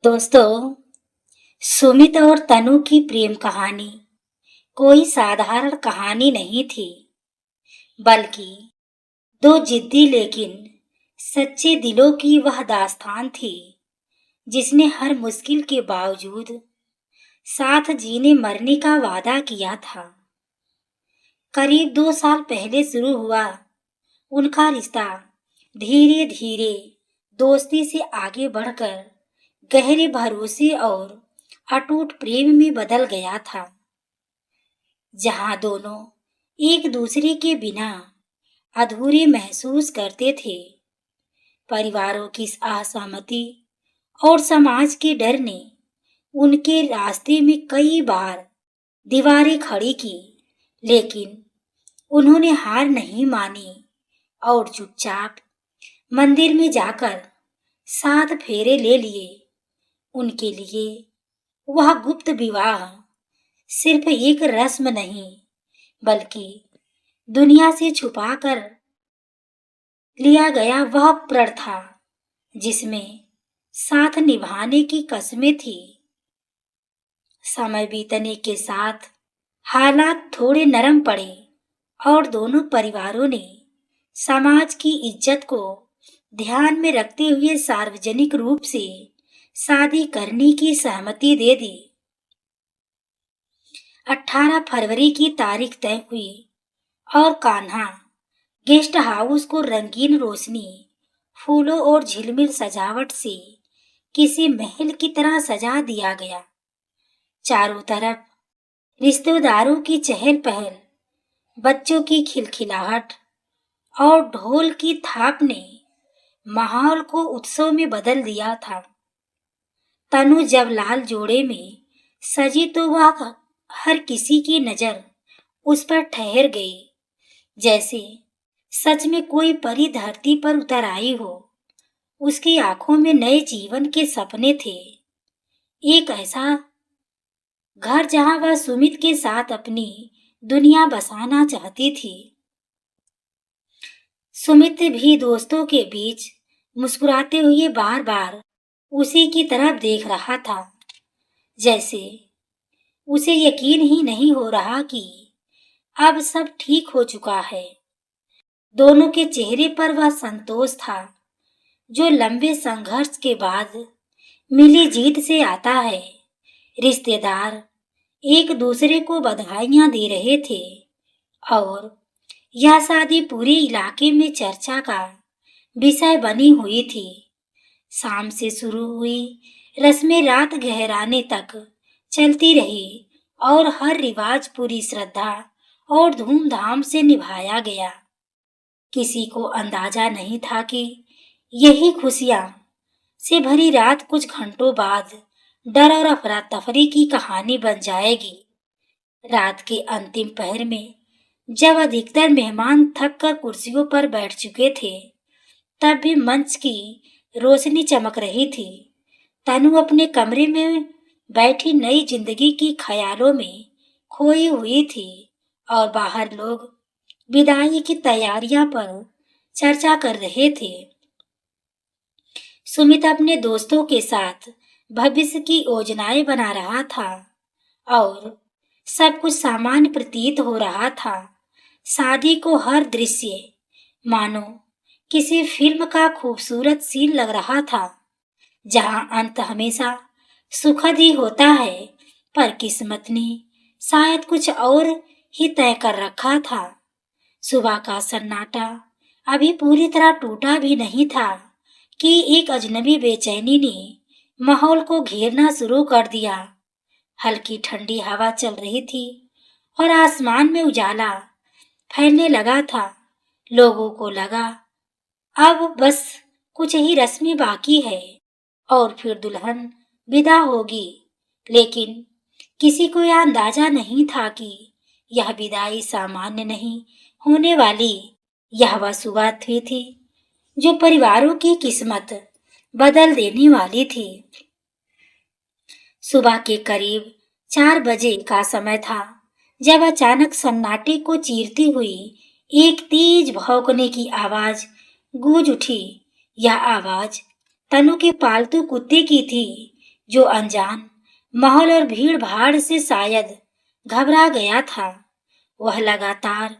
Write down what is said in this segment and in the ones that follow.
दोस्तों, सुमित और तनु की प्रेम कहानी कोई साधारण कहानी नहीं थी, बल्कि दो जिद्दी लेकिन सच्चे दिलों की वह दास्तान थी, जिसने हर मुश्किल के बावजूद साथ जीने मरने का वादा किया था। करीब 2 साल पहले शुरू हुआ उनका रिश्ता धीरे धीरे दोस्ती से आगे बढ़कर गहरे भरोसे और अटूट प्रेम में बदल गया था, जहां दोनों एक दूसरे के बिना अधूरे महसूस करते थे। परिवारों की असहमति और समाज के डर ने उनके रास्ते में कई बार दीवारें खड़ी की, लेकिन उन्होंने हार नहीं मानी और चुपचाप मंदिर में जाकर 7 फेरे ले लिए। उनके लिए वह गुप्त विवाह सिर्फ एक रस्म नहीं, बल्कि दुनिया से छुपाकर लिया गया वह प्रण था, जिसमें साथ निभाने की कस्में थी। समय बीतने के साथ हालात थोड़े नरम पड़े और दोनों परिवारों ने समाज की इज्जत को ध्यान में रखते हुए सार्वजनिक रूप से शादी करने की सहमति दे दी। 18 फरवरी की तारीख तय हुई और कान्हा गेस्ट हाउस को रंगीन रोशनी, फूलों और झिलमिल सजावट से किसी महल की तरह सजा दिया गया। चारों तरफ रिश्तेदारों की चहल पहल, बच्चों की खिलखिलाहट और ढोल की थाप ने माहौल को उत्सव में बदल दिया था। तनु जब लाल जोड़े में सजी तो वह हर किसी की नजर उस पर ठहर गई, जैसे सच में कोई परी धरती पर उतर आई हो। उसकी आंखों में नए जीवन के सपने थे, एक ऐसा घर जहां वह सुमित के साथ अपनी दुनिया बसाना चाहती थी। सुमित भी दोस्तों के बीच मुस्कुराते हुए बार बार उसी की तरफ देख रहा था, जैसे उसे यकीन ही नहीं हो रहा कि अब सब ठीक हो चुका है। दोनों के चेहरे पर वह संतोष था जो लंबे संघर्ष के बाद मिली जीत से आता है। रिश्तेदार एक दूसरे को बधाइयां दे रहे थे और यह शादी पूरे इलाके में चर्चा का विषय बनी हुई थी। शाम से शुरू हुई रस्में रात गहराने तक चलती रही और हर रिवाज पूरी श्रद्धा और धूमधाम से निभाया गया। किसी को अंदाजा नहीं था कि यही खुशियां से भरी रात कुछ घंटों बाद डर और अफरा तफरी की कहानी बन जाएगी। रात के अंतिम पहर में जब अधिकतर मेहमान थक कर कुर्सियों पर बैठ चुके थे, तब भी मंच की रोशनी चमक रही थी। तनु अपने कमरे में बैठी नई जिंदगी की ख्यालों में खोई हुई थी और बाहर लोग विदाई की तैयारियां पर चर्चा कर रहे थे। सुमित अपने दोस्तों के साथ भविष्य की योजनाएं बना रहा था और सब कुछ सामान्य प्रतीत हो रहा था। शादी को हर दृश्य मानो किसी फिल्म का खूबसूरत सीन लग रहा था, जहां अंत हमेशा सुखद ही होता है, पर किस्मत ने शायद कुछ और ही तय कर रखा था। सुबह का सन्नाटा अभी पूरी तरह टूटा भी नहीं था कि एक अजनबी बेचैनी ने माहौल को घेरना शुरू कर दिया। हल्की ठंडी हवा चल रही थी और आसमान में उजाला फैलने लगा था। लोगों को लगा अब बस कुछ ही रस्में बाकी है और फिर दुल्हन विदा होगी, लेकिन किसी को यह अंदाजा नहीं था कि यह विदाई सामान्य नहीं होने वाली। यह वह सुबह थी जो परिवारों की किस्मत बदल देने वाली थी। सुबह के करीब 4 बजे का समय था जब अचानक सन्नाटे को चीरती हुई एक तेज भौंकने की आवाज गूंज उठी। यह आवाज तनु के पालतू कुत्ते की थी, जो अनजान माहौल और भीड़ भाड़ से शायद घबरा गया था। वह लगातार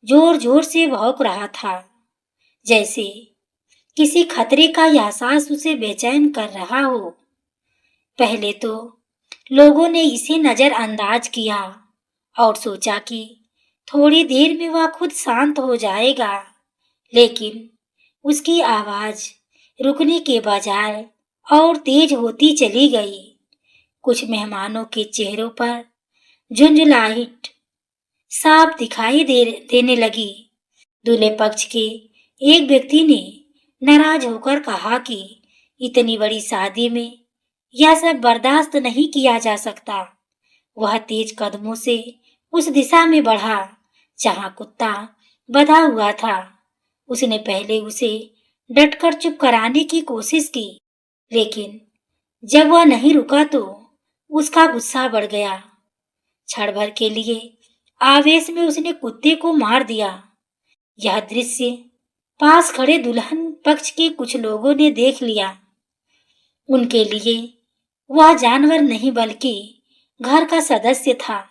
जोर जोर से भौंक रहा था, जैसे किसी खतरे का एहसास उसे बेचैन कर रहा हो। पहले तो लोगों ने इसे नजरअंदाज किया और सोचा कि थोड़ी देर में वह खुद शांत हो जाएगा, लेकिन उसकी आवाज रुकने के बजाय और तेज होती चली गई। कुछ मेहमानों के चेहरों पर झुंझलाहट साफ दिखाई देने लगी। दूल्हे पक्ष के एक व्यक्ति ने नाराज होकर कहा कि इतनी बड़ी शादी में यह सब बर्दाश्त नहीं किया जा सकता। वह तेज कदमों से उस दिशा में बढ़ा जहां कुत्ता बंधा हुआ था। उसने पहले उसे डटकर चुप कराने की कोशिश की, लेकिन जब वह नहीं रुका तो उसका गुस्सा बढ़ गया। क्षण भर के लिए आवेश में उसने कुत्ते को मार दिया। यह दृश्य पास खड़े दुल्हन पक्ष के कुछ लोगों ने देख लिया। उनके लिए वह जानवर नहीं बल्कि घर का सदस्य था।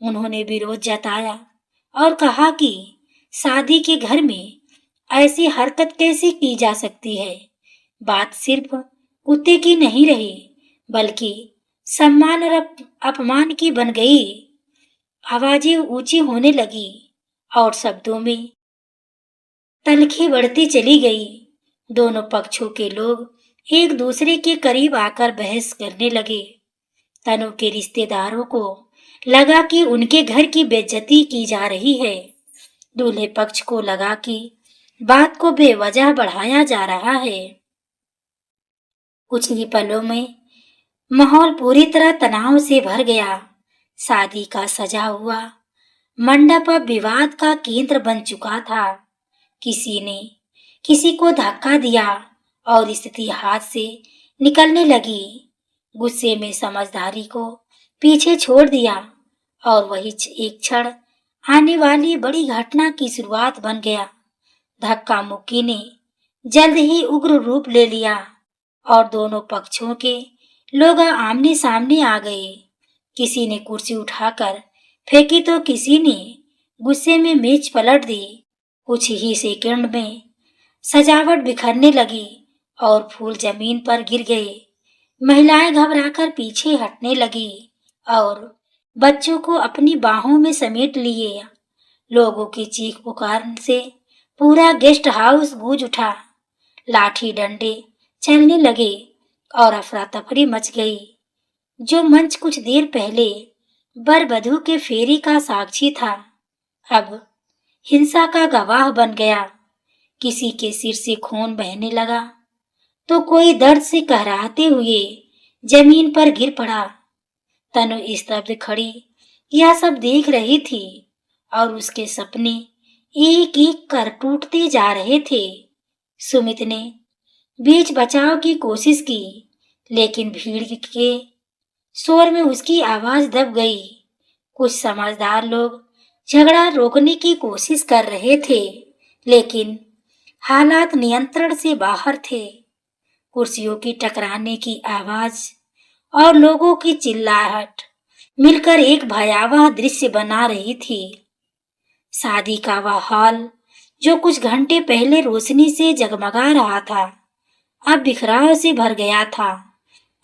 उन्होंने विरोध जताया और कहा कि शादी के घर में ऐसी हरकत कैसे की जा सकती है। बात सिर्फ कुत्ते की नहीं रही, बल्कि सम्मान और अपमान की बन गई। आवाजें ऊंची होने लगी और शब्दों में तलखी बढ़ती चली गई। दोनों पक्षों के लोग एक दूसरे के करीब आकर बहस करने लगे। तनु के रिश्तेदारों को लगा कि उनके घर की बेइज्जती की जा रही है। दूल्हे पक्ष को लगा कि बात को बेवजह बढ़ाया जा रहा है। कुछ ही पलों में माहौल पूरी तरह तनाव से भर गया। शादी का सजा हुआ मंडप अब विवाद का केंद्र बन चुका था। किसी ने किसी को धक्का दिया और स्थिति हाथ से निकलने लगी। गुस्से में समझदारी को पीछे छोड़ दिया और वही एक क्षण आने वाली बड़ी घटना की शुरुआत बन गया। धक्का मुक्की ने जल्द ही उग्र रूप ले लिया और दोनों पक्षों के लोग आमने सामने आ गए। किसी ने कुर्सी उठाकर फेंकी तो किसी ने गुस्से में मेज पलट दी। कुछ ही सेकंड में सजावट बिखरने लगी और फूल जमीन पर गिर गए। महिलाएं घबराकर पीछे हटने लगी और बच्चों को अपनी बाहों में समेट लिए। लोगों की चीख पुकार से पूरा गेस्ट हाउस गूंज उठा। लाठी डंडे चलने लगे और अफरा तफरी मच गई। जो मंच कुछ देर पहले वर वधू के फेरी का साक्षी था, अब हिंसा का गवाह बन गया। किसी के सिर से खून बहने लगा तो कोई दर्द से कहराते हुए जमीन पर गिर पड़ा। तनु स्तब्ध खड़ी यह सब देख रही थी और उसके सपने एक एक कर टूटते जा रहे थे। सुमित ने बीच बचाव की कोशिश की, लेकिन भीड़ के शोर में उसकी आवाज दब गई। कुछ समझदार लोग झगड़ा रोकने की कोशिश कर रहे थे, लेकिन हालात नियंत्रण से बाहर थे। कुर्सियों की टकराने की आवाज और लोगों की चिल्लाहट मिलकर एक भयावह दृश्य बना रही थी। शादी का वह हॉल जो कुछ घंटे पहले रोशनी से जगमगा रहा था, अब बिखराव से भर गया था।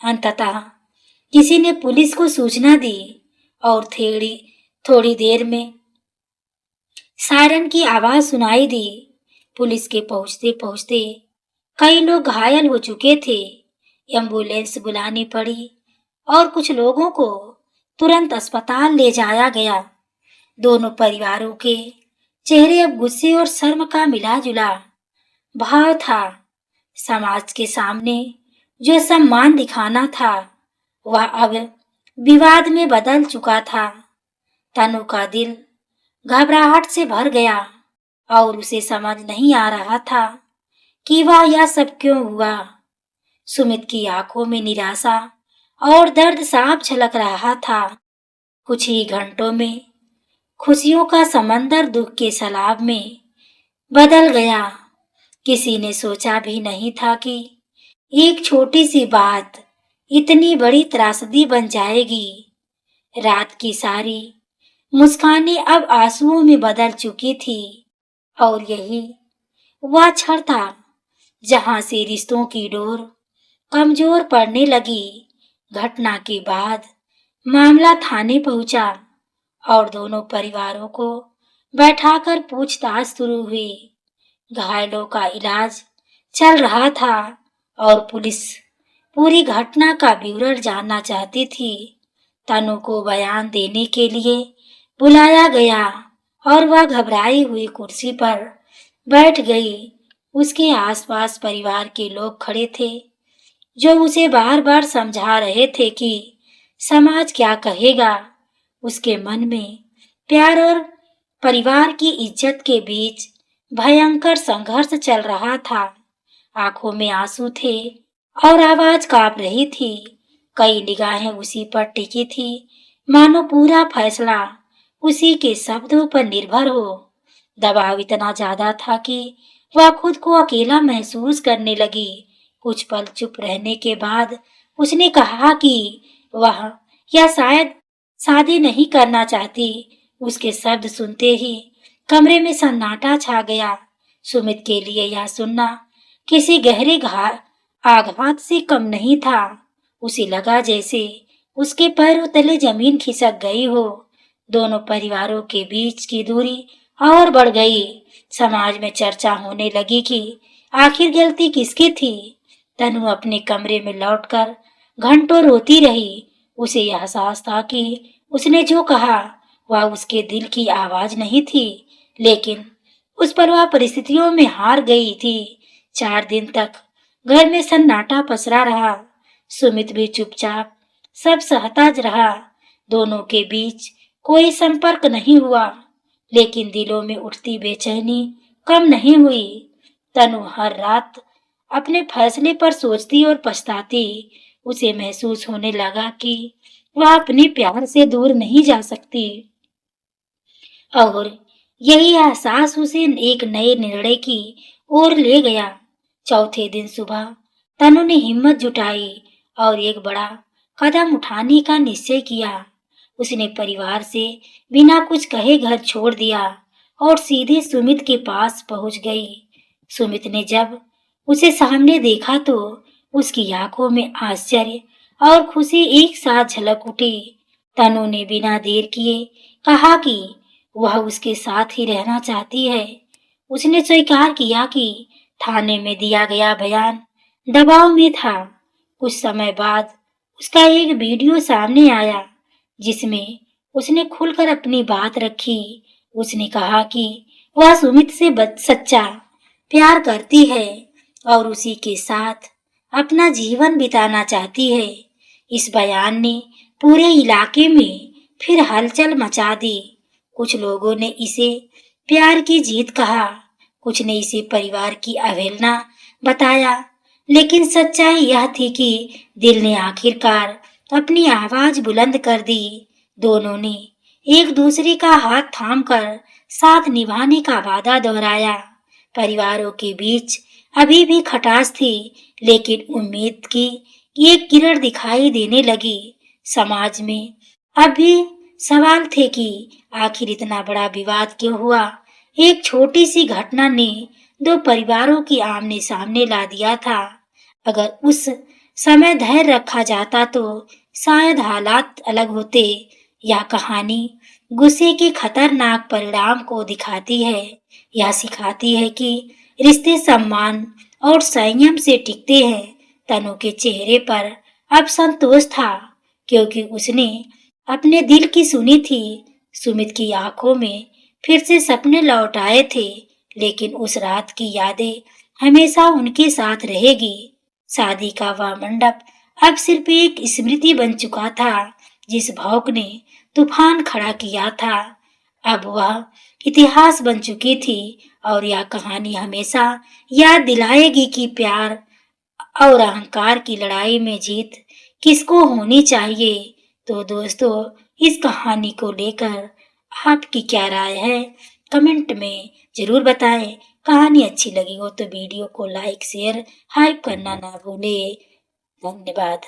अंततः किसी ने पुलिस को सूचना दी और थोड़ी देर में सायरन की आवाज सुनाई दी। पुलिस के पहुंचते पहुंचते कई लोग घायल हो चुके थे। एम्बुलेंस बुलानी पड़ी और कुछ लोगों को तुरंत अस्पताल ले जाया गया। दोनों परिवारों के चेहरे अब गुस्से और शर्म का मिला जुला भाव था। समाज के सामने जो सम्मान दिखाना था, वह अब विवाद में बदल चुका था। तनु का दिल घबराहट से भर गया और उसे समझ नहीं आ रहा था कि वह यह सब क्यों हुआ। सुमित की आंखों में निराशा और दर्द साफ झलक रहा था। कुछ ही घंटों में खुशियों का समंदर दुख के सैलाब में बदल गया। किसी ने सोचा भी नहीं था कि एक छोटी सी बात इतनी बड़ी त्रासदी बन जाएगी। रात की सारी मुस्कानें अब आंसुओं में बदल चुकी थी और यही वह क्षण था जहां से रिश्तों की डोर कमजोर पड़ने लगी। घटना के बाद मामला थाने पहुंचा और दोनों परिवारों को बैठाकर पूछताछ शुरू हुई। घायलों का इलाज चल रहा था और पुलिस पूरी घटना का विवरण जानना चाहती थी। तनु को बयान देने के लिए बुलाया गया और वह घबराई हुई कुर्सी पर बैठ गई। उसके आसपास परिवार के लोग खड़े थे जो उसे बार बार समझा रहे थे कि समाज क्या कहेगा। उसके मन में प्यार और परिवार की इज्जत के बीच भयंकर संघर्ष चल रहा था। आंखों में आंसू थे और आवाज कांप रही थी। कई निगाहें उसी पर टिकी थी, मानो पूरा फैसला उसी के शब्दों पर निर्भर हो। दबाव इतना ज्यादा था कि वह खुद को अकेला महसूस करने लगी। कुछ पल चुप रहने के बाद उसने कहा कि वह या शायद शादी नहीं करना चाहती। उसके शब्द सुनते ही कमरे में सन्नाटा छा गया। सुमित के लिए यह सुनना किसी गहरे आघात से कम नहीं था। उसे लगा जैसे उसके पैरों तले जमीन खिसक गई हो। दोनों परिवारों के बीच की दूरी और बढ़ गई। समाज में चर्चा होने लगी कि आखिर गलती किसकी थी। तनु अपने कमरे में लौटकर घंटों रोती रही। उसे एहसास था कि उसने जो कहा वह उसके दिल की आवाज नहीं थी, लेकिन उस पर वह परिस्थितियों में हार गई थी। 4 दिन तक घर में सन्नाटा पसरा रहा। सुमित भी चुपचाप सब सहता रहा। दोनों के बीच कोई संपर्क नहीं हुआ, लेकिन दिलों में उठती बेचैनी कम नहीं हुई। तनु हर रात अपने फैसले पर सोचती और पछताती। उसे महसूस होने लगा कि वह अपने प्यार से दूर नहीं जा सकती और यही एहसास उसे एक नए निर्णय की ओर ले गया। चौथे दिन सुबह तनु ने हिम्मत जुटाई और एक बड़ा कदम उठाने का निश्चय किया। उसने परिवार से बिना कुछ कहे घर छोड़ दिया और सीधे सुमित के पास पहुंच गई। सुमित ने जब उसे सामने देखा तो उसकी आंखों में आश्चर्य और खुशी एक साथ झलक उठी। तनु ने बिना देर किए कहा कि वह उसके साथ ही रहना चाहती है। उसने स्वीकार किया कि थाने में दिया गया बयान दबाव में था। कुछ समय बाद उसका एक वीडियो सामने आया जिसमें उसने खुलकर अपनी बात रखी। उसने कहा कि वह सुमित से सच्चा प्यार करती है और उसी के साथ अपना जीवन बिताना चाहती है। इस बयान ने पूरे इलाके में फिर हलचल मचा दी। कुछ लोगों ने इसे प्यार की जीत कहा, कुछ ने इसे परिवार की अवहेलना बताया, लेकिन सच्चाई यह थी कि दिल ने आखिरकार अपनी आवाज बुलंद कर दी। दोनों ने एक दूसरे का हाथ थामकर साथ निभाने का वादा दोहराया। परिवारों के बीच अभी भी खटास थी, लेकिन उम्मीद की एक किरण दिखाई देने लगी। समाज में अब भी सवाल थे कि आखिर इतना बड़ा विवाद क्यों हुआ। एक छोटी सी घटना ने दो परिवारों की आमने सामने ला दिया था। अगर उस समय धैर्य रखा जाता तो शायद हालात अलग होते। यह कहानी गुस्से के खतरनाक परिणाम को दिखाती है। यह सिखाती है कि रिश्ते सम्मान और संयम से टिकते हैं। तनु के चेहरे पर अब संतोष था, क्योंकि उसने अपने दिल की सुनी थी। सुमित की आंखों में फिर से सपने लौट आए थे, लेकिन उस रात की यादें हमेशा उनके साथ रहेगी। शादी का वह मंडप अब सिर्फ एक स्मृति बन चुका था। जिस भौक ने तूफान खड़ा किया था, अब वह इतिहास बन चुकी थी और यह कहानी हमेशा याद दिलाएगी कि प्यार और अहंकार की लड़ाई में जीत किसको होनी चाहिए। तो दोस्तों, इस कहानी को लेकर आपकी क्या राय है, कमेंट में जरूर बताएं। कहानी अच्छी लगी हो तो वीडियो को लाइक शेयर हाइप करना ना भूलें। धन्यवाद।